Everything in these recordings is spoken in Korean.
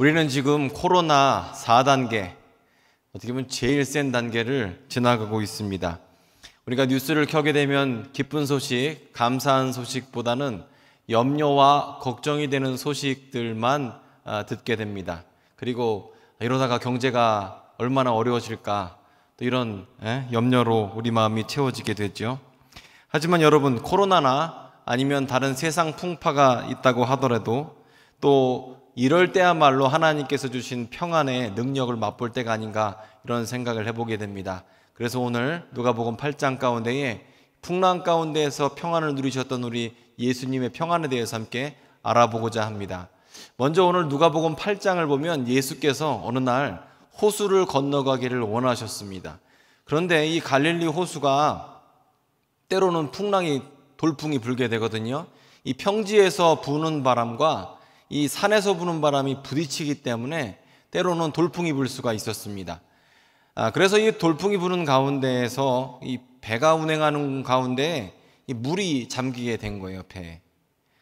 우리는 지금 코로나 4단계, 어떻게 보면 제일 센 단계를 지나가고 있습니다. 우리가 뉴스를 켜게 되면 기쁜 소식, 감사한 소식보다는 염려와 걱정이 되는 소식들만 듣게 됩니다. 그리고 이러다가 경제가 얼마나 어려워질까, 또 이런 염려로 우리 마음이 채워지게 되죠. 하지만 여러분, 코로나나 아니면 다른 세상 풍파가 있다고 하더라도 또 이럴 때야말로 하나님께서 주신 평안의 능력을 맛볼 때가 아닌가, 이런 생각을 해보게 됩니다. 그래서 오늘 누가복음 8장 가운데에 풍랑 가운데에서 평안을 누리셨던 우리 예수님의 평안에 대해서 함께 알아보고자 합니다. 먼저 오늘 누가복음 8장을 보면 예수께서 어느 날 호수를 건너가기를 원하셨습니다. 그런데 이 갈릴리 호수가 때로는 돌풍이 불게 되거든요. 이 평지에서 부는 바람과 이 산에서 부는 바람이 부딪히기 때문에 때로는 돌풍이 불 수가 있었습니다. 그래서 이 돌풍이 부는 가운데에서 이 배가 운행하는 가운데 이 물이 잠기게 된 거예요, 배에.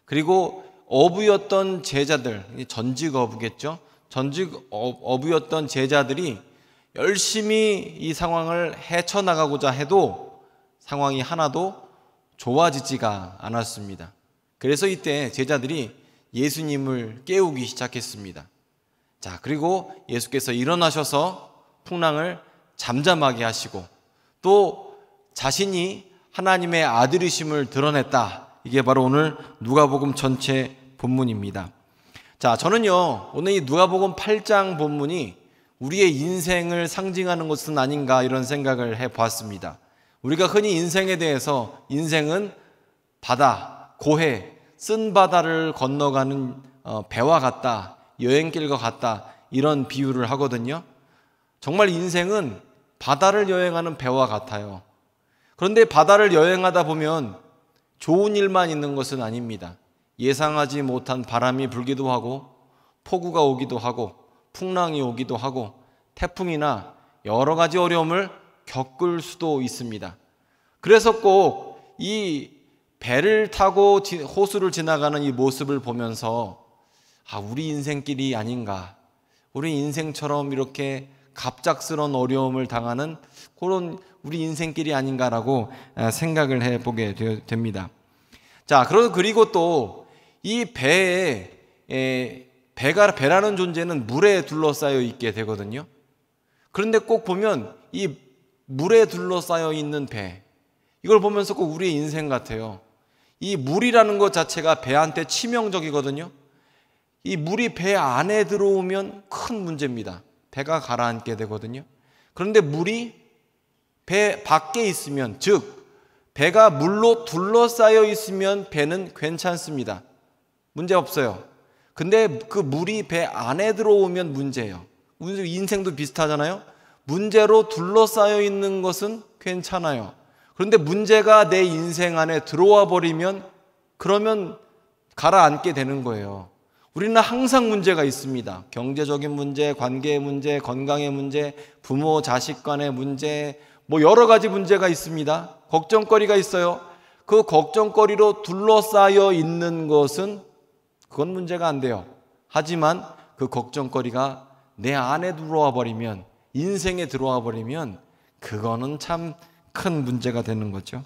그리고 어부였던 제자들, 전직 어부겠죠? 전직 어부였던 제자들이 열심히 이 상황을 헤쳐나가고자 해도 상황이 하나도 좋아지지가 않았습니다. 그래서 이때 제자들이 예수님을 깨우기 시작했습니다. 자, 그리고 예수께서 일어나셔서 풍랑을 잠잠하게 하시고 또 자신이 하나님의 아들이심을 드러냈다. 이게 바로 오늘 누가복음 전체 본문입니다. 자, 저는요, 오늘 이 누가복음 8장 본문이 우리의 인생을 상징하는 것은 아닌가, 이런 생각을 해보았습니다. 우리가 흔히 인생에 대해서 인생은 바다, 고해, 쓴 바다를 건너가는 배와 같다, 여행길과 같다, 이런 비유를 하거든요. 정말 인생은 바다를 여행하는 배와 같아요. 그런데 바다를 여행하다 보면 좋은 일만 있는 것은 아닙니다. 예상하지 못한 바람이 불기도 하고, 폭우가 오기도 하고, 풍랑이 오기도 하고, 태풍이나 여러 가지 어려움을 겪을 수도 있습니다. 그래서 꼭 이 배를 타고 호수를 지나가는 이 모습을 보면서 우리 인생길이 아닌가, 우리 인생처럼 이렇게 갑작스러운 어려움을 당하는 그런 우리 인생길이 아닌가라고 생각을 해보게 됩니다. 자, 그리고 또 이 배라는 존재는 물에 둘러싸여 있게 되거든요. 그런데 꼭 보면 이 물에 둘러싸여 있는 배, 이걸 보면서 꼭 우리의 인생 같아요. 이 물이라는 것 자체가 배한테 치명적이거든요. 이 물이 배 안에 들어오면 큰 문제입니다. 배가 가라앉게 되거든요. 그런데 물이 배 밖에 있으면, 즉 배가 물로 둘러싸여 있으면 배는 괜찮습니다. 문제 없어요. 근데 그 물이 배 안에 들어오면 문제예요. 인생도 비슷하잖아요. 문제로 둘러싸여 있는 것은 괜찮아요. 그런데 문제가 내 인생 안에 들어와 버리면 그러면 가라앉게 되는 거예요. 우리는 항상 문제가 있습니다. 경제적인 문제, 관계의 문제, 건강의 문제, 부모 자식 간의 문제, 여러 가지 문제가 있습니다. 걱정거리가 있어요. 그 걱정거리로 둘러싸여 있는 것은 그건 문제가 안 돼요. 하지만 그 걱정거리가 내 안에 들어와 버리면, 인생에 들어와 버리면 그거는 참 큰 문제가 되는 거죠.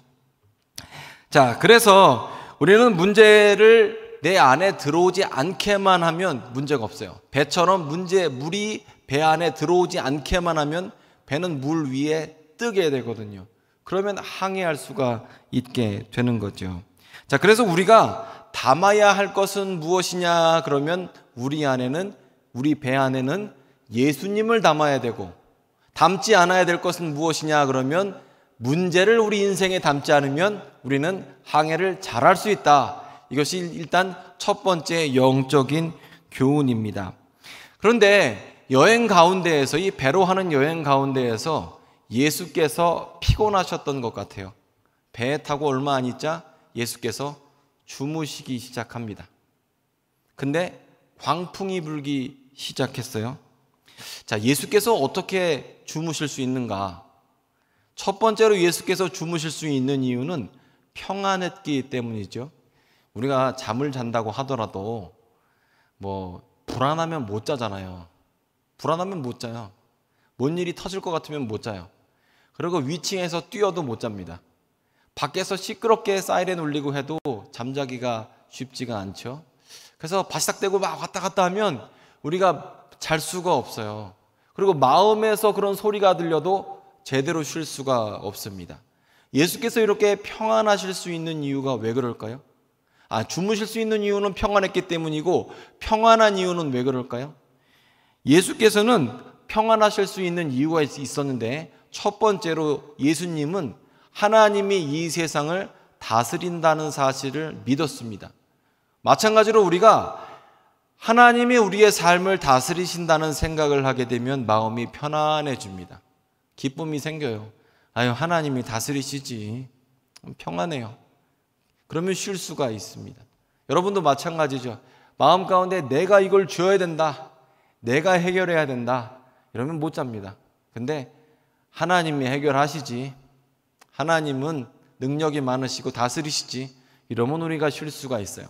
자, 그래서 우리는 문제를 내 안에 들어오지 않게만 하면 문제가 없어요. 배처럼 물이 배 안에 들어오지 않게만 하면 배는 물 위에 뜨게 되거든요. 그러면 항해할 수가 있게 되는 거죠. 자, 그래서 우리가 담아야 할 것은 무엇이냐 그러면 우리 배 안에는 예수님을 담아야 되고, 담지 않아야 될 것은 무엇이냐 그러면 문제를 우리 인생에 담지 않으면 우리는 항해를 잘할 수 있다. 이것이 일단 첫 번째 영적인 교훈입니다. 그런데 여행 가운데에서, 이 배로 하는 여행 가운데에서 예수께서 피곤하셨던 것 같아요. 배에 타고 얼마 안 있자 예수께서 주무시기 시작합니다. 근데 광풍이 불기 시작했어요. 자, 예수께서 어떻게 주무실 수 있는가? 첫 번째로 예수께서 주무실 수 있는 이유는 평안했기 때문이죠. 우리가 잠을 잔다고 하더라도 불안하면 못 자잖아요. 불안하면 못 자요. 뭔 일이 터질 것 같으면 못 자요. 그리고 위층에서 뛰어도 못 잡니다. 밖에서 시끄럽게 사이렌 울리고 해도 잠자기가 쉽지가 않죠. 그래서 바싹대고 막 왔다 갔다 하면 우리가 잘 수가 없어요. 그리고 마음에서 그런 소리가 들려도 제대로 쉴 수가 없습니다. 예수께서 이렇게 평안하실 수 있는 이유가 왜 그럴까요? 주무실 수 있는 이유는 평안했기 때문이고 평안한 이유는 왜 그럴까요? 예수께서는 평안하실 수 있는 이유가 있었는데 첫 번째로 예수님은 하나님이 이 세상을 다스린다는 사실을 믿었습니다. 마찬가지로 우리가 하나님이 우리의 삶을 다스리신다는 생각을 하게 되면 마음이 편안해집니다. 기쁨이 생겨요. 하나님이 다스리시지. 평안해요. 그러면 쉴 수가 있습니다. 여러분도 마찬가지죠. 마음 가운데 내가 이걸 줘야 된다. 내가 해결해야 된다. 이러면 못 잡니다. 근데 하나님이 해결하시지. 하나님은 능력이 많으시고 다스리시지. 이러면 우리가 쉴 수가 있어요.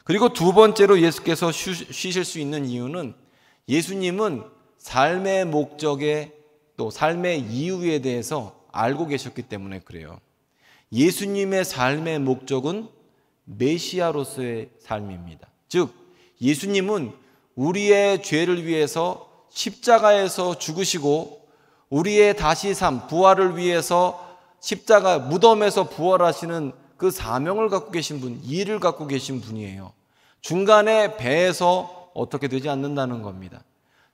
그리고 두 번째로 예수께서 쉬실 수 있는 이유는 예수님은 삶의 목적에 또 삶의 이유에 대해서 알고 계셨기 때문에 그래요. 예수님의 삶의 목적은 메시아로서의 삶입니다. 즉 예수님은 우리의 죄를 위해서 십자가에서 죽으시고 우리의 다시 삶, 부활을 위해서 십자가 무덤에서 부활하시는 그 사명을 갖고 계신 분, 일을 갖고 계신 분이에요. 중간에 배에서 어떻게 되지 않는다는 겁니다.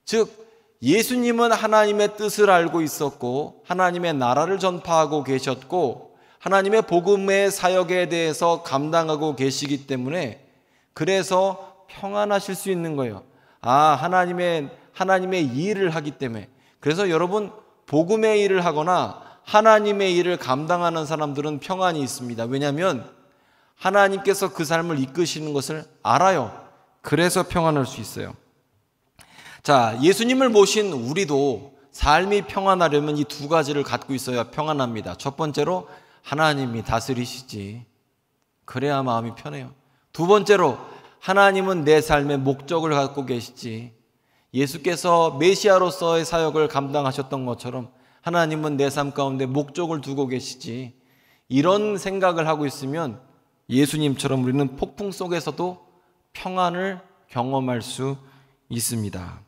즉 예수님은 하나님의 뜻을 알고 있었고 하나님의 나라를 전파하고 계셨고 하나님의 복음의 사역에 대해서 감당하고 계시기 때문에 그래서 평안하실 수 있는 거예요. 하나님의 일을 하기 때문에. 그래서 여러분 복음의 일을 하거나 하나님의 일을 감당하는 사람들은 평안이 있습니다. 왜냐하면 하나님께서 그 삶을 이끄시는 것을 알아요. 그래서 평안할 수 있어요. 자, 예수님을 모신 우리도 삶이 평안하려면 이 두 가지를 갖고 있어야 평안합니다. 첫 번째로 하나님이 다스리시지. 그래야 마음이 편해요. 두 번째로 하나님은 내 삶의 목적을 갖고 계시지. 예수께서 메시아로서의 사역을 감당하셨던 것처럼 하나님은 내 삶 가운데 목적을 두고 계시지. 이런 생각을 하고 있으면 예수님처럼 우리는 폭풍 속에서도 평안을 경험할 수 있습니다.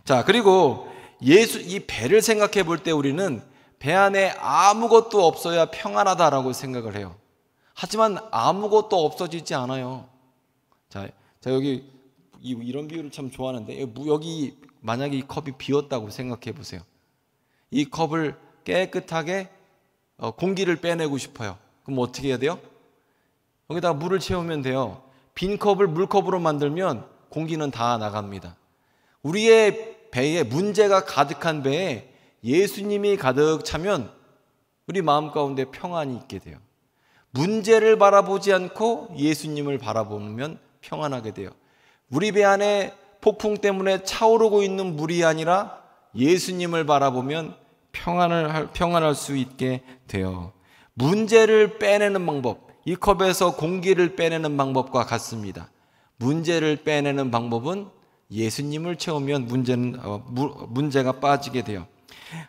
자, 그리고 이 배를 생각해 볼 때 우리는 배 안에 아무것도 없어야 평안하다라고 생각을 해요. 하지만 아무것도 없어지지 않아요. 자, 여기 이런 비유를 참 좋아하는데 여기 만약에 이 컵이 비었다고 생각해 보세요. 이 컵을 깨끗하게 공기를 빼내고 싶어요. 그럼 어떻게 해야 돼요? 여기다가 물을 채우면 돼요. 빈 컵을 물컵으로 만들면 공기는 다 나갑니다. 우리의 배에 문제가 가득한 배에 예수님이 가득 차면 우리 마음 가운데 평안이 있게 돼요. 문제를 바라보지 않고 예수님을 바라보면 평안하게 돼요. 우리 배 안에 폭풍 때문에 차오르고 있는 물이 아니라 예수님을 바라보면 평안할 수 있게 돼요. 문제를 빼내는 방법, 이 컵에서 공기를 빼내는 방법과 같습니다. 문제를 빼내는 방법은 예수님을 채우면 문제가 빠지게 돼요.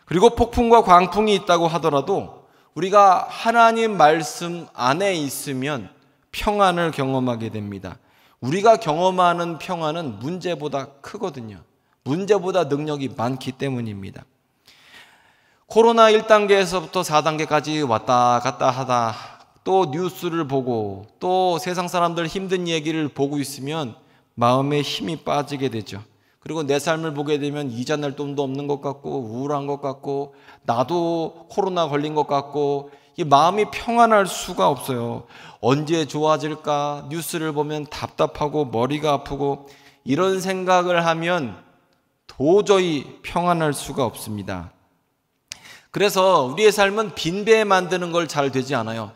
그리고 폭풍과 광풍이 있다고 하더라도 우리가 하나님 말씀 안에 있으면 평안을 경험하게 됩니다. 우리가 경험하는 평안은 문제보다 크거든요. 문제보다 능력이 많기 때문입니다. 코로나 1단계에서부터 4단계까지 왔다 갔다 하다 또 뉴스를 보고 또 세상 사람들 힘든 얘기를 보고 있으면 마음에 힘이 빠지게 되죠. 그리고 내 삶을 보게 되면 이자 낼 돈도 없는 것 같고 우울한 것 같고 나도 코로나 걸린 것 같고 이 마음이 평안할 수가 없어요. 언제 좋아질까? 뉴스를 보면 답답하고 머리가 아프고 이런 생각을 하면 도저히 평안할 수가 없습니다. 그래서 우리의 삶은 빈배 만드는 걸 잘 되지 않아요.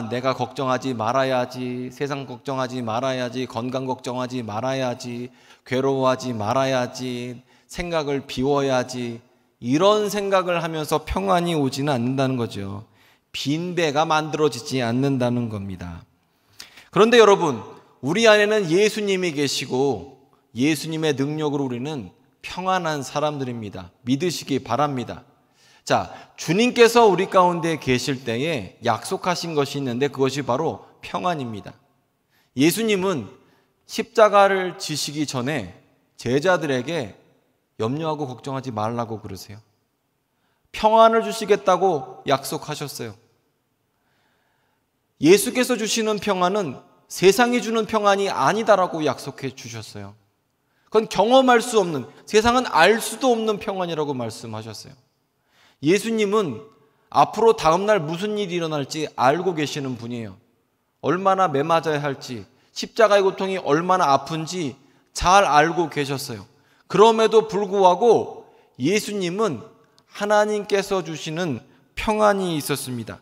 내가 걱정하지 말아야지, 세상 걱정하지 말아야지, 건강 걱정하지 말아야지, 괴로워하지 말아야지, 생각을 비워야지, 이런 생각을 하면서 평안이 오지는 않는다는 거죠. 빈배가 만들어지지 않는다는 겁니다. 그런데 여러분, 우리 안에는 예수님이 계시고 예수님의 능력으로 우리는 평안한 사람들입니다. 믿으시기 바랍니다. 자, 주님께서 우리 가운데 계실 때에 약속하신 것이 있는데 그것이 바로 평안입니다. 예수님은 십자가를 지시기 전에 제자들에게 염려하고 걱정하지 말라고 그러세요. 평안을 주시겠다고 약속하셨어요. 예수께서 주시는 평안은 세상이 주는 평안이 아니다라고 약속해 주셨어요. 그건 경험할 수 없는, 세상은 알 수도 없는 평안이라고 말씀하셨어요. 예수님은 앞으로 다음날 무슨 일이 일어날지 알고 계시는 분이에요. 얼마나 매맞아야 할지, 십자가의 고통이 얼마나 아픈지 잘 알고 계셨어요. 그럼에도 불구하고 예수님은 하나님께서 주시는 평안이 있었습니다.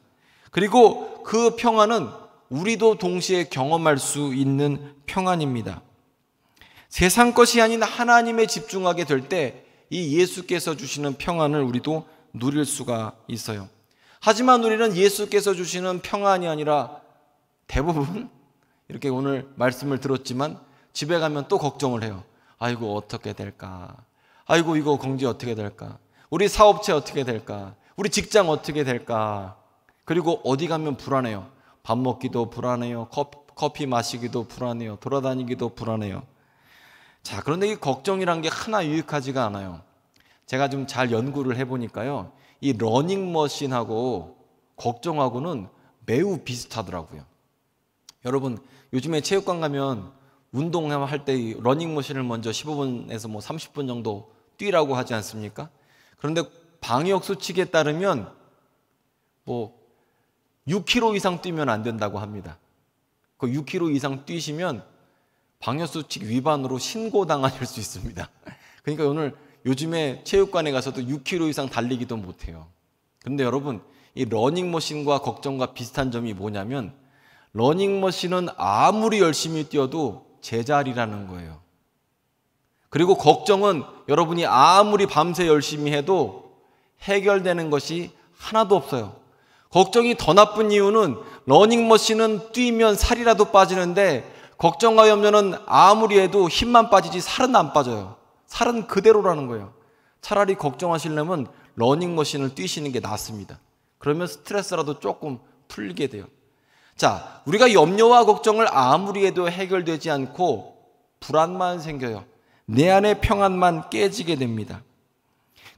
그리고 그 평안은 우리도 동시에 경험할 수 있는 평안입니다. 세상 것이 아닌 하나님에 집중하게 될 때 이 예수께서 주시는 평안을 우리도 누릴 수가 있어요. 하지만 우리는 예수께서 주시는 평안이 아니라 대부분 이렇게 오늘 말씀을 들었지만 집에 가면 또 걱정을 해요. 아이고 어떻게 될까? 아이고 이거 경제 어떻게 될까? 우리 사업체 어떻게 될까? 우리 직장 어떻게 될까? 그리고 어디 가면 불안해요. 밥 먹기도 불안해요. 커피 마시기도 불안해요. 돌아다니기도 불안해요. 자, 그런데 이 걱정이란 게 하나 유익하지가 않아요. 제가 좀 잘 연구를 해보니까요, 이 러닝머신하고 걱정하고는 매우 비슷하더라고요. 여러분, 요즘에 체육관 가면 운동할 때 러닝머신을 먼저 15분에서 30분 정도 뛰라고 하지 않습니까? 그런데 방역 수칙에 따르면 6km 이상 뛰면 안 된다고 합니다. 그 6km 이상 뛰시면 방역 수칙 위반으로 신고당하실 수 있습니다. 그러니까 오늘 요즘에 체육관에 가서도 6km 이상 달리기도 못해요. 그런데 여러분, 이 러닝머신과 걱정과 비슷한 점이 뭐냐면 러닝머신은 아무리 열심히 뛰어도 제자리라는 거예요. 그리고 걱정은 여러분이 아무리 밤새 열심히 해도 해결되는 것이 하나도 없어요. 걱정이 더 나쁜 이유는 러닝머신은 뛰면 살이라도 빠지는데 걱정과 염려는 아무리 해도 힘만 빠지지 살은 안 빠져요. 살은 그대로라는 거예요. 차라리 걱정하시려면 러닝머신을 뛰시는 게 낫습니다. 그러면 스트레스라도 조금 풀리게 돼요. 자, 우리가 염려와 걱정을 아무리 해도 해결되지 않고 불안만 생겨요. 내 안의 평안만 깨지게 됩니다.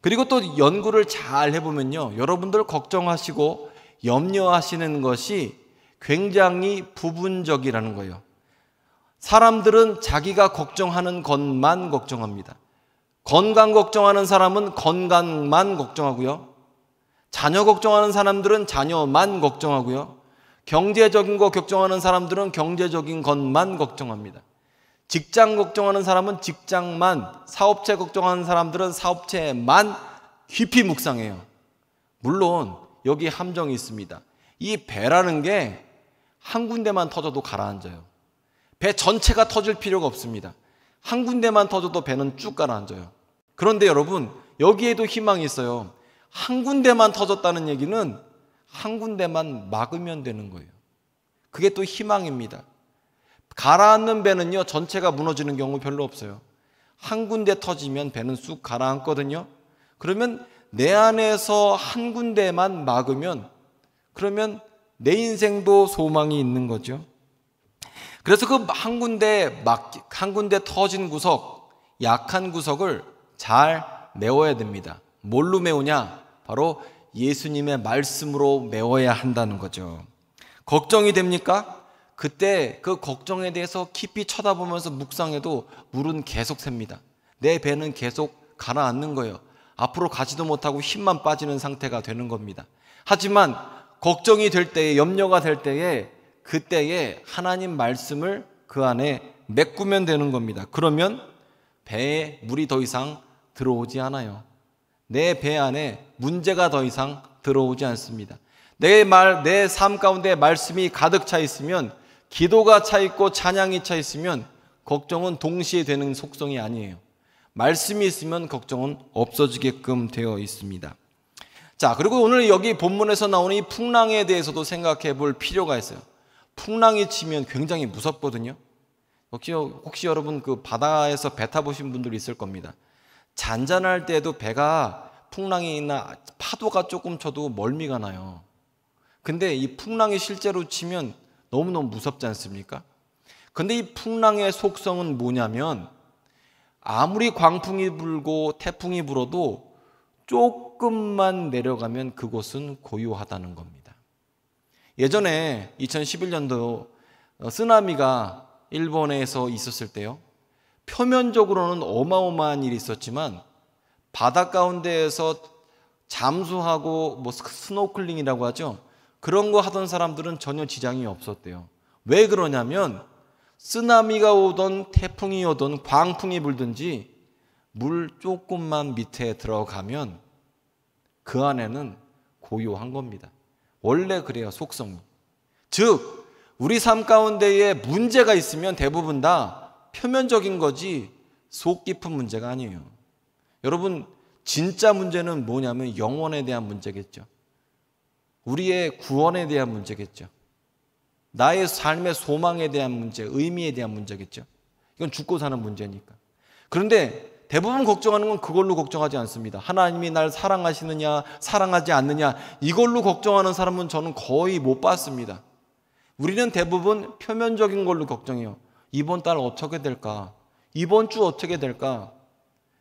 그리고 또 연구를 잘 해보면요, 여러분들 걱정하시고 염려하시는 것이 굉장히 부분적이라는 거예요. 사람들은 자기가 걱정하는 것만 걱정합니다. 건강 걱정하는 사람은 건강만 걱정하고요. 자녀 걱정하는 사람들은 자녀만 걱정하고요. 경제적인 거 걱정하는 사람들은 경제적인 것만 걱정합니다. 직장 걱정하는 사람은 직장만, 사업체 걱정하는 사람들은 사업체만 깊이 묵상해요. 물론 여기 함정이 있습니다. 이 배라는 게 한 군데만 터져도 가라앉아요. 배 전체가 터질 필요가 없습니다. 한 군데만 터져도 배는 쭉 가라앉아요. 그런데 여러분, 여기에도 희망이 있어요. 한 군데만 터졌다는 얘기는 한 군데만 막으면 되는 거예요. 그게 또 희망입니다. 가라앉는 배는요, 전체가 무너지는 경우 별로 없어요. 한 군데 터지면 배는 쑥 가라앉거든요. 그러면 내 안에서 한 군데만 막으면, 그러면 내 인생도 소망이 있는 거죠. 그래서 그 한 군데 터진 구석, 약한 구석을 잘 메워야 됩니다. 뭘로 메우냐? 바로 예수님의 말씀으로 메워야 한다는 거죠. 걱정이 됩니까? 그때 그 걱정에 대해서 깊이 쳐다보면서 묵상해도 물은 계속 셉니다. 내 배는 계속 가라앉는 거예요. 앞으로 가지도 못하고 힘만 빠지는 상태가 되는 겁니다. 하지만 걱정이 될 때에, 염려가 될 때에, 그때에 하나님 말씀을 그 안에 메꾸면 되는 겁니다. 그러면 배에 물이 더 이상 들어오지 않아요. 내 배 안에 문제가 더 이상 들어오지 않습니다. 내 삶 가운데 말씀이 가득 차 있으면, 기도가 차 있고 찬양이 차 있으면 걱정은 동시에 되는 속성이 아니에요. 말씀이 있으면 걱정은 없어지게끔 되어 있습니다. 자, 그리고 오늘 여기 본문에서 나오는 이 풍랑에 대해서도 생각해 볼 필요가 있어요. 풍랑이 치면 굉장히 무섭거든요. 혹시 여러분 그 바다에서 배 타보신 분들 있을 겁니다. 잔잔할 때도 배가 풍랑이나 파도가 조금 쳐도 멀미가 나요. 근데 이 풍랑이 실제로 치면 너무너무 무섭지 않습니까? 근데 이 풍랑의 속성은 뭐냐면 아무리 광풍이 불고 태풍이 불어도 조금만 내려가면 그곳은 고요하다는 겁니다. 예전에 2011년도 쓰나미가 일본에서 있었을 때요, 표면적으로는 어마어마한 일이 있었지만 바다 가운데에서 잠수하고 스노클링이라고 하죠, 그런 거 하던 사람들은 전혀 지장이 없었대요. 왜 그러냐면 쓰나미가 오던 태풍이 오던 광풍이 불든지 물 조금만 밑에 들어가면 그 안에는 고요한 겁니다. 원래 그래요, 속성이. 즉 우리 삶 가운데에 문제가 있으면 대부분 다 표면적인 거지 속 깊은 문제가 아니에요. 여러분, 진짜 문제는 뭐냐면 영혼에 대한 문제겠죠. 우리의 구원에 대한 문제겠죠. 나의 삶의 소망에 대한 문제, 의미에 대한 문제겠죠. 이건 죽고 사는 문제니까. 그런데 대부분 걱정하는 건 그걸로 걱정하지 않습니다. 하나님이 날 사랑하시느냐, 사랑하지 않느냐, 이걸로 걱정하는 사람은 저는 거의 못 봤습니다. 우리는 대부분 표면적인 걸로 걱정해요. 이번 달 어떻게 될까? 이번 주 어떻게 될까?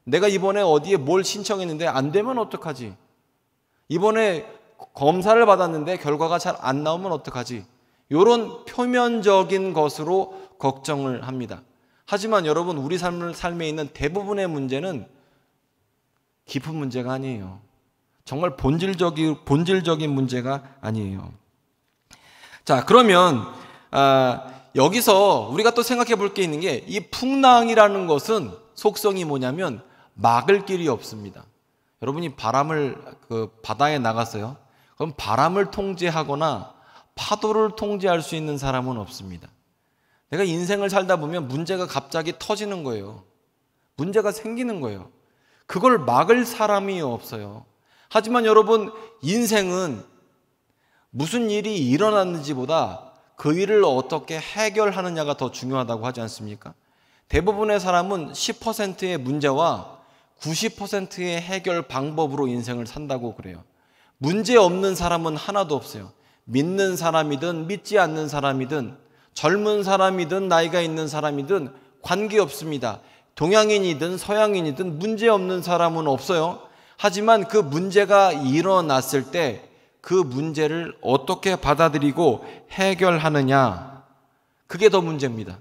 내가 이번에 어디에 뭘 신청했는데 안 되면 어떡하지? 이번에 검사를 받았는데 결과가 잘 안 나오면 어떡하지? 이런 표면적인 것으로 걱정을 합니다. 하지만 여러분, 우리 삶에 있는 대부분의 문제는 깊은 문제가 아니에요. 정말 본질적인 문제가 아니에요. 자, 그러면 여기서 우리가 또 생각해 볼 게 있는 게, 이 풍랑이라는 것은 속성이 뭐냐면 막을 길이 없습니다. 여러분이 바다에 나갔어요. 그럼 바람을 통제하거나 파도를 통제할 수 있는 사람은 없습니다. 내가 인생을 살다 보면 문제가 갑자기 터지는 거예요. 문제가 생기는 거예요. 그걸 막을 사람이 없어요. 하지만 여러분, 인생은 무슨 일이 일어났는지보다 그 일을 어떻게 해결하느냐가 더 중요하다고 하지 않습니까? 대부분의 사람은 10%의 문제와 90%의 해결 방법으로 인생을 산다고 그래요. 문제 없는 사람은 하나도 없어요. 믿는 사람이든 믿지 않는 사람이든 젊은 사람이든 나이가 있는 사람이든 관계없습니다. 동양인이든 서양인이든 문제 없는 사람은 없어요. 하지만 그 문제가 일어났을 때 그 문제를 어떻게 받아들이고 해결하느냐, 그게 더 문제입니다.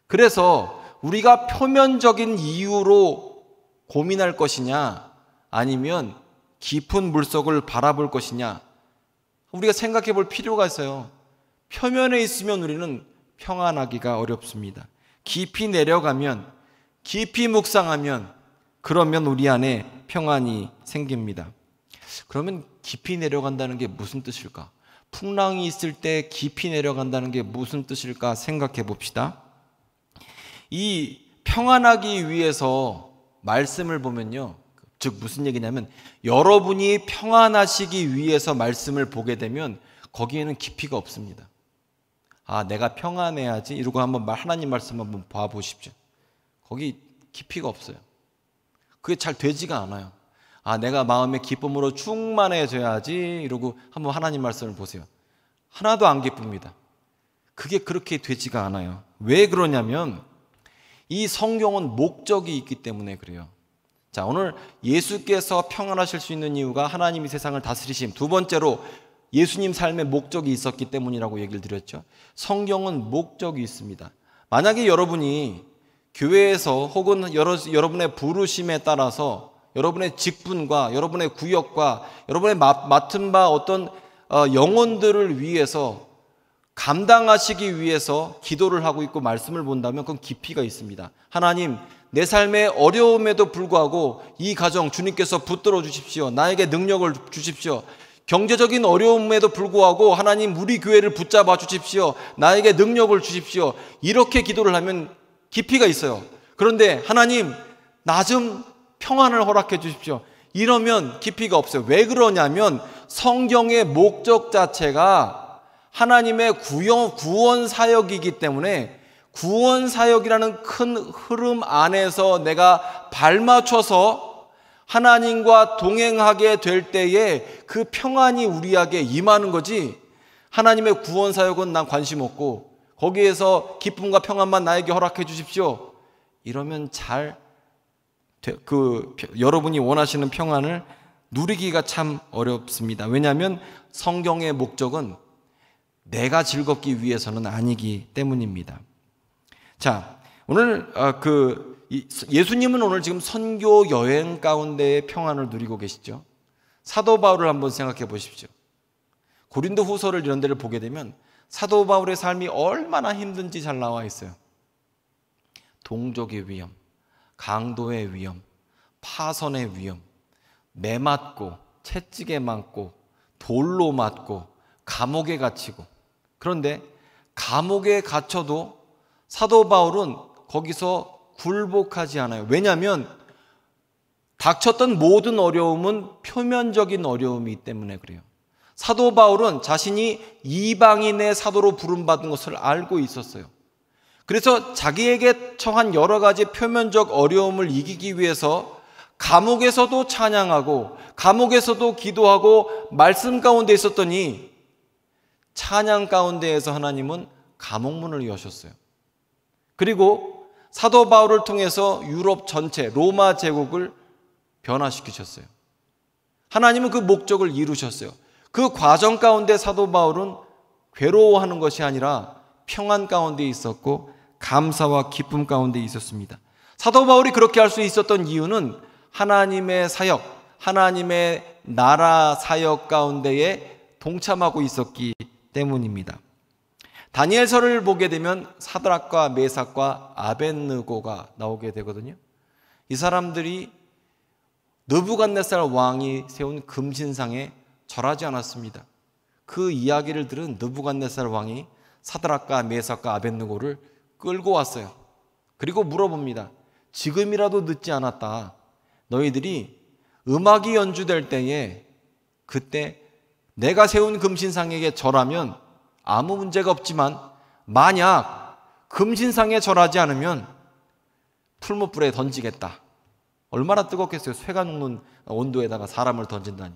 그래서 우리가 표면적인 이유로 고민할 것이냐, 아니면 깊은 물속을 바라볼 것이냐, 우리가 생각해 볼 필요가 있어요. 표면에 있으면 우리는 평안하기가 어렵습니다. 깊이 내려가면, 깊이 묵상하면, 그러면 우리 안에 평안이 생깁니다. 그러면 깊이 내려간다는 게 무슨 뜻일까? 풍랑이 있을 때 깊이 내려간다는 게 무슨 뜻일까 생각해 봅시다. 이 평안하기 위해서 말씀을 보면요, 즉 무슨 얘기냐면, 여러분이 평안하시기 위해서 말씀을 보게 되면 거기에는 깊이가 없습니다. 아, 내가 평안해야지 이러고 한번 하나님 말씀 한번 봐보십시오. 거기 깊이가 없어요. 그게 잘 되지가 않아요. 아, 내가 마음의 기쁨으로 충만해져야지 이러고 한번 하나님 말씀을 보세요. 하나도 안 기쁩니다. 그게 그렇게 되지가 않아요. 왜 그러냐면 이 성경은 목적이 있기 때문에 그래요. 자, 오늘 예수께서 평안하실 수 있는 이유가 하나님이 세상을 다스리심, 두 번째로 예수님 삶의 목적이 있었기 때문이라고 얘기를 드렸죠. 성경은 목적이 있습니다. 만약에 여러분이 교회에서 혹은 여러분의 부르심에 따라서 여러분의 직분과 여러분의 구역과 여러분의 맡은 바 어떤 영혼들을 위해서 감당하시기 위해서 기도를 하고 있고 말씀을 본다면 그건 깊이가 있습니다. 하나님, 내 삶의 어려움에도 불구하고 이 가정 주님께서 붙들어 주십시오. 나에게 능력을 주십시오. 경제적인 어려움에도 불구하고 하나님, 우리 교회를 붙잡아 주십시오. 나에게 능력을 주십시오. 이렇게 기도를 하면 깊이가 있어요. 그런데 하나님, 나 좀 평안을 허락해 주십시오. 이러면 깊이가 없어요. 왜 그러냐면 성경의 목적 자체가 하나님의 구원 사역이기 때문에 구원 사역이라는 큰 흐름 안에서 내가 발맞춰서 하나님과 동행하게 될 때에 그 평안이 우리에게 임하는 거지, 하나님의 구원 사역은 난 관심 없고 거기에서 기쁨과 평안만 나에게 허락해 주십시오, 이러면 여러분이 원하시는 평안을 누리기가 참 어렵습니다. 왜냐하면 성경의 목적은 내가 즐겁기 위해서는 아니기 때문입니다. 자, 오늘 예수님은 오늘 지금 선교 여행 가운데의 평안을 누리고 계시죠. 사도 바울을 한번 생각해 보십시오. 고린도 후서를 이런 데를 보게 되면 사도 바울의 삶이 얼마나 힘든지 잘 나와 있어요. 동족의 위험, 강도의 위험, 파선의 위험, 매 맞고 채찍에 맞고 돌로 맞고 감옥에 갇히고, 그런데 감옥에 갇혀도 사도 바울은 거기서 굴복하지 않아요. 왜냐하면 닥쳤던 모든 어려움은 표면적인 어려움이기 때문에 그래요. 사도 바울은 자신이 이방인의 사도로 부름받은 것을 알고 있었어요. 그래서 자기에게 처한 여러 가지 표면적 어려움을 이기기 위해서 감옥에서도 찬양하고 감옥에서도 기도하고 말씀 가운데 있었더니 찬양 가운데에서 하나님은 감옥문을 여셨어요. 그리고 사도 바울을 통해서 유럽 전체, 로마 제국을 변화시키셨어요. 하나님은 그 목적을 이루셨어요. 그 과정 가운데 사도 바울은 괴로워하는 것이 아니라 평안 가운데 있었고 감사와 기쁨 가운데 있었습니다. 사도 바울이 그렇게 할 수 있었던 이유는 하나님의 사역, 하나님의 나라 사역 가운데에 동참하고 있었기 때문입니다. 다니엘서를 보게 되면 사드락과 메삭과 아벳느고가 나오게 되거든요. 이 사람들이 느부갓네살 왕이 세운 금신상에 절하지 않았습니다. 그 이야기를 들은 느부갓네살 왕이 사드락과 메삭과 아벳느고를 끌고 왔어요. 그리고 물어봅니다. 지금이라도 늦지 않았다. 너희들이 음악이 연주될 때에 그때 내가 세운 금신상에게 절하면 아무 문제가 없지만 만약 금신상에 절하지 않으면 풀무불에 던지겠다. 얼마나 뜨겁겠어요. 쇠가 녹는 온도에다가 사람을 던진다니.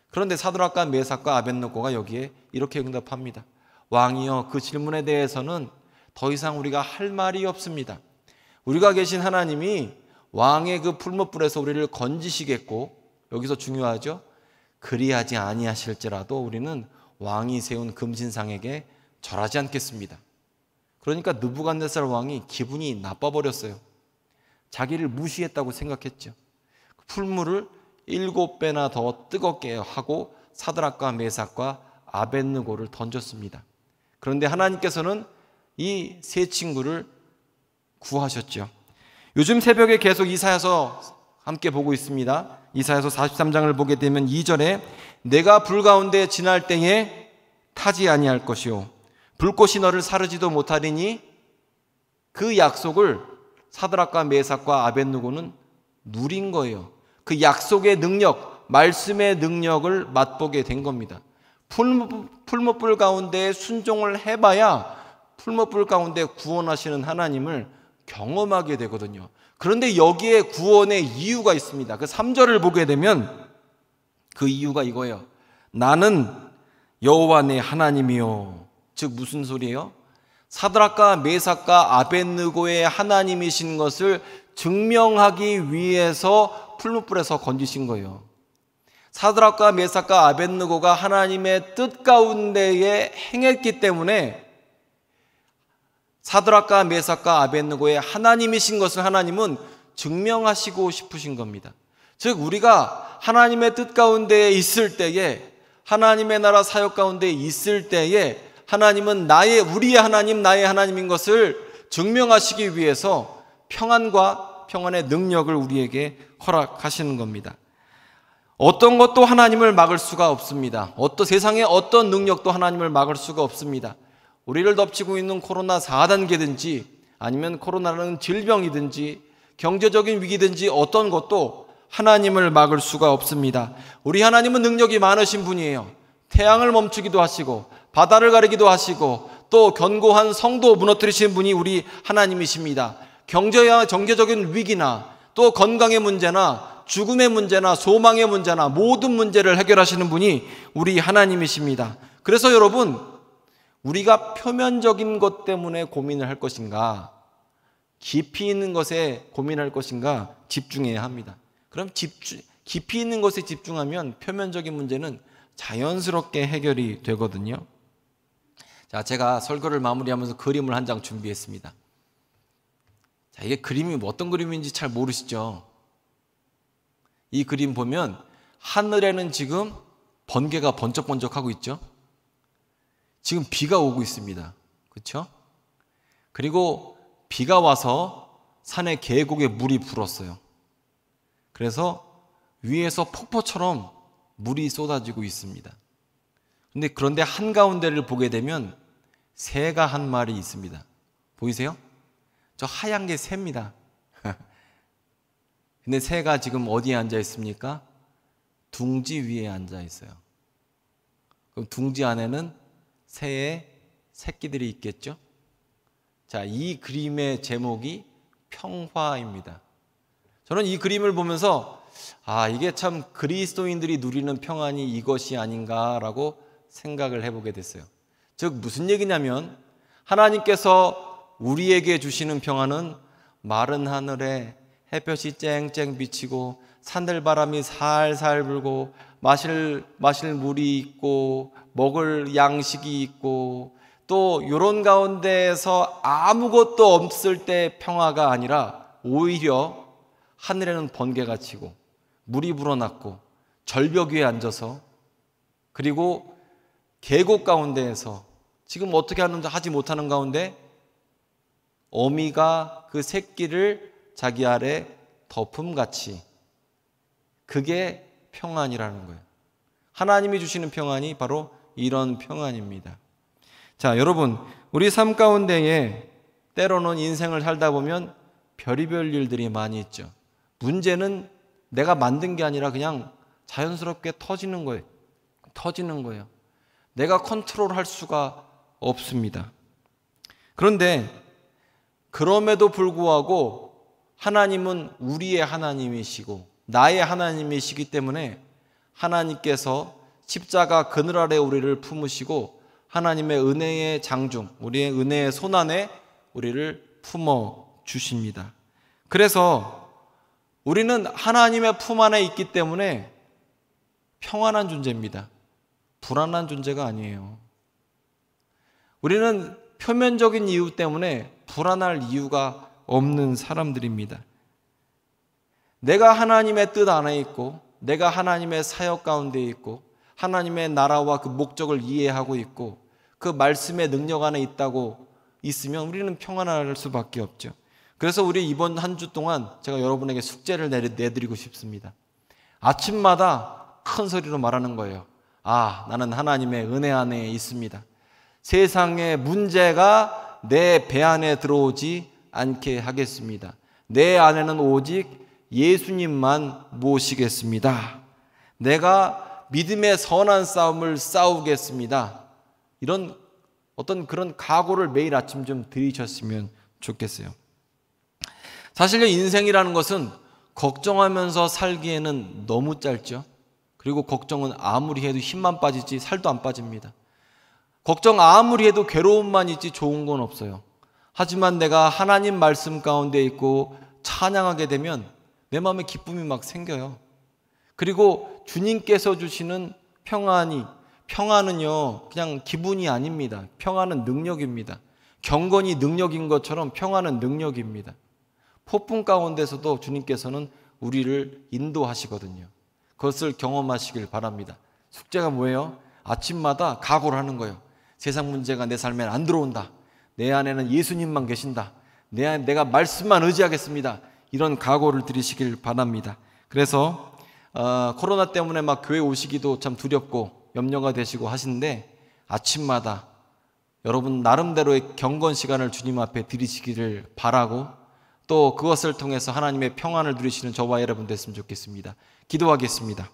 그런데 사드락과 메삭과 아벳느고가 여기에 이렇게 응답합니다. 왕이여, 그 질문에 대해서는 더 이상 우리가 할 말이 없습니다. 우리가 계신 하나님이 왕의 그 풀무불에서 우리를 건지시겠고, 여기서 중요하죠. 그리하지 아니하실지라도 우리는 왕이 세운 금신상에게 절하지 않겠습니다. 그러니까 느부갓네살 왕이 기분이 나빠버렸어요. 자기를 무시했다고 생각했죠. 풀물을 7배나 더 뜨겁게 하고 사드락과 메삭과 아벳느고를 던졌습니다. 그런데 하나님께서는 이 세 친구를 구하셨죠. 요즘 새벽에 계속 이사야서 함께 보고 있습니다. 이사야서 43장을 보게 되면 2절에 내가 불 가운데 지날 때에 타지 아니할 것이요 불꽃이 너를 사르지도 못하리니, 그 약속을 사드락과 메삭과 아벳느고는 누린 거예요. 그 약속의 능력, 말씀의 능력을 맛보게 된 겁니다. 풀무불 가운데 순종을 해봐야 풀무불 가운데 구원하시는 하나님을 경험하게 되거든요. 그런데 여기에 구원의 이유가 있습니다. 그 3절을 보게 되면 그 이유가 이거예요. 나는 여호와 내 하나님이요. 즉 무슨 소리예요? 사드락과 메삭과 아벳느고의 하나님이신 것을 증명하기 위해서 풀무불에서 건지신 거예요. 사드락과 메삭과 아벳느고가 하나님의 뜻 가운데에 행했기 때문에 사드락과 메삭과 아벳느고의 하나님이신 것을 하나님은 증명하시고 싶으신 겁니다. 즉 우리가 하나님의 뜻 가운데에 있을 때에, 하나님의 나라 사역 가운데 있을 때에 하나님은 우리의 하나님, 나의 하나님인 것을 증명하시기 위해서 평안과 평안의 능력을 우리에게 허락하시는 겁니다. 어떤 것도 하나님을 막을 수가 없습니다. 세상의 어떤 능력도 하나님을 막을 수가 없습니다. 우리를 덮치고 있는 코로나 4단계든지 아니면 코로나라는 질병이든지 경제적인 위기든지 어떤 것도 하나님을 막을 수가 없습니다. 우리 하나님은 능력이 많으신 분이에요. 태양을 멈추기도 하시고 바다를 가리기도 하시고 또 견고한 성도 무너뜨리시는 분이 우리 하나님이십니다. 경제적인 위기나 또 건강의 문제나 죽음의 문제나 소망의 문제나 모든 문제를 해결하시는 분이 우리 하나님이십니다. 그래서 여러분, 우리가 표면적인 것 때문에 고민을 할 것인가, 깊이 있는 것에 고민할 것인가 집중해야 합니다. 그럼 깊이 있는 것에 집중하면 표면적인 문제는 자연스럽게 해결이 되거든요. 자, 제가 설교를 마무리하면서 그림을 한 장 준비했습니다. 자, 이게 그림이 어떤 그림인지 잘 모르시죠? 이 그림 보면 하늘에는 지금 번개가 번쩍번쩍하고 있죠? 지금 비가 오고 있습니다. 그렇죠? 그리고 비가 와서 산의 계곡에 물이 불었어요. 그래서 위에서 폭포처럼 물이 쏟아지고 있습니다. 그런데 한가운데를 보게 되면 새가 한 마리 있습니다. 보이세요? 저 하얀 게 새입니다. 근데 새가 지금 어디에 앉아 있습니까? 둥지 위에 앉아 있어요. 그럼 둥지 안에는 새의 새끼들이 있겠죠? 자, 이 그림의 제목이 평화입니다. 저는 이 그림을 보면서 이게 참 그리스도인들이 누리는 평안이 이것이 아닌가라고 생각을 해보게 됐어요. 즉 무슨 얘기냐면 하나님께서 우리에게 주시는 평안은 마른 하늘에 햇볕이 쨍쨍 비치고 산들바람이 살살 불고 마실 물이 있고 먹을 양식이 있고 또 이런 가운데에서 아무것도 없을 때 평화가 아니라 오히려 하늘에는 번개가 치고 물이 불어났고 절벽 위에 앉아서 그리고 계곡 가운데에서 지금 어떻게 하지 못하는 가운데 어미가 그 새끼를 자기 아래 덮음같이, 그게 평안이라는 거예요. 하나님이 주시는 평안이 바로 이런 평안입니다. 자, 여러분, 우리 삶 가운데에 때로는 인생을 살다 보면 별의별 일들이 많이 있죠. 문제는 내가 만든 게 아니라 그냥 자연스럽게 터지는 거예요. 내가 컨트롤할 수가 없습니다. 그런데 그럼에도 불구하고 하나님은 우리의 하나님이시고 나의 하나님이시기 때문에 하나님께서 십자가 그늘 아래 우리를 품으시고 하나님의 은혜의 장중, 우리의 은혜의 손안에 우리를 품어 주십니다. 그래서 우리는 하나님의 품 안에 있기 때문에 평안한 존재입니다. 불안한 존재가 아니에요. 우리는 표면적인 이유 때문에 불안할 이유가 없는 사람들입니다. 내가 하나님의 뜻 안에 있고 내가 하나님의 사역 가운데 있고 하나님의 나라와 그 목적을 이해하고 있고 그 말씀의 능력 안에 있으면 우리는 평안할 수밖에 없죠. 그래서 우리 이번 한 주 동안 제가 여러분에게 숙제를 내드리고 싶습니다. 아침마다 큰 소리로 말하는 거예요. 나는 하나님의 은혜 안에 있습니다. 세상의 문제가 내 배 안에 들어오지 않게 하겠습니다. 내 안에는 오직 예수님만 모시겠습니다. 내가 믿음의 선한 싸움을 싸우겠습니다. 이런 어떤 그런 각오를 매일 아침 좀 들이셨으면 좋겠어요. 사실 인생이라는 것은 걱정하면서 살기에는 너무 짧죠. 그리고 걱정은 아무리 해도 힘만 빠지지 살도 안 빠집니다. 걱정 아무리 해도 괴로움만 있지 좋은 건 없어요. 하지만 내가 하나님 말씀 가운데 있고 찬양하게 되면 내 마음에 기쁨이 막 생겨요. 그리고 주님께서 주시는 평안은요 그냥 기분이 아닙니다. 평안은 능력입니다. 경건이 능력인 것처럼 평안은 능력입니다. 폭풍 가운데서도 주님께서는 우리를 인도하시거든요. 그것을 경험하시길 바랍니다. 숙제가 뭐예요? 아침마다 각오를 하는 거예요. 세상 문제가 내 삶에 안 들어온다. 내 안에는 예수님만 계신다. 내가 말씀만 의지하겠습니다. 이런 각오를 들이시길 바랍니다. 그래서 코로나 때문에 막 교회 오시기도 참 두렵고 염려가 되시고 하시는데 아침마다 여러분 나름대로의 경건 시간을 주님 앞에 드리시기를 바라고 또 그것을 통해서 하나님의 평안을 누리시는 저와 여러분 됐으면 좋겠습니다. 기도하겠습니다.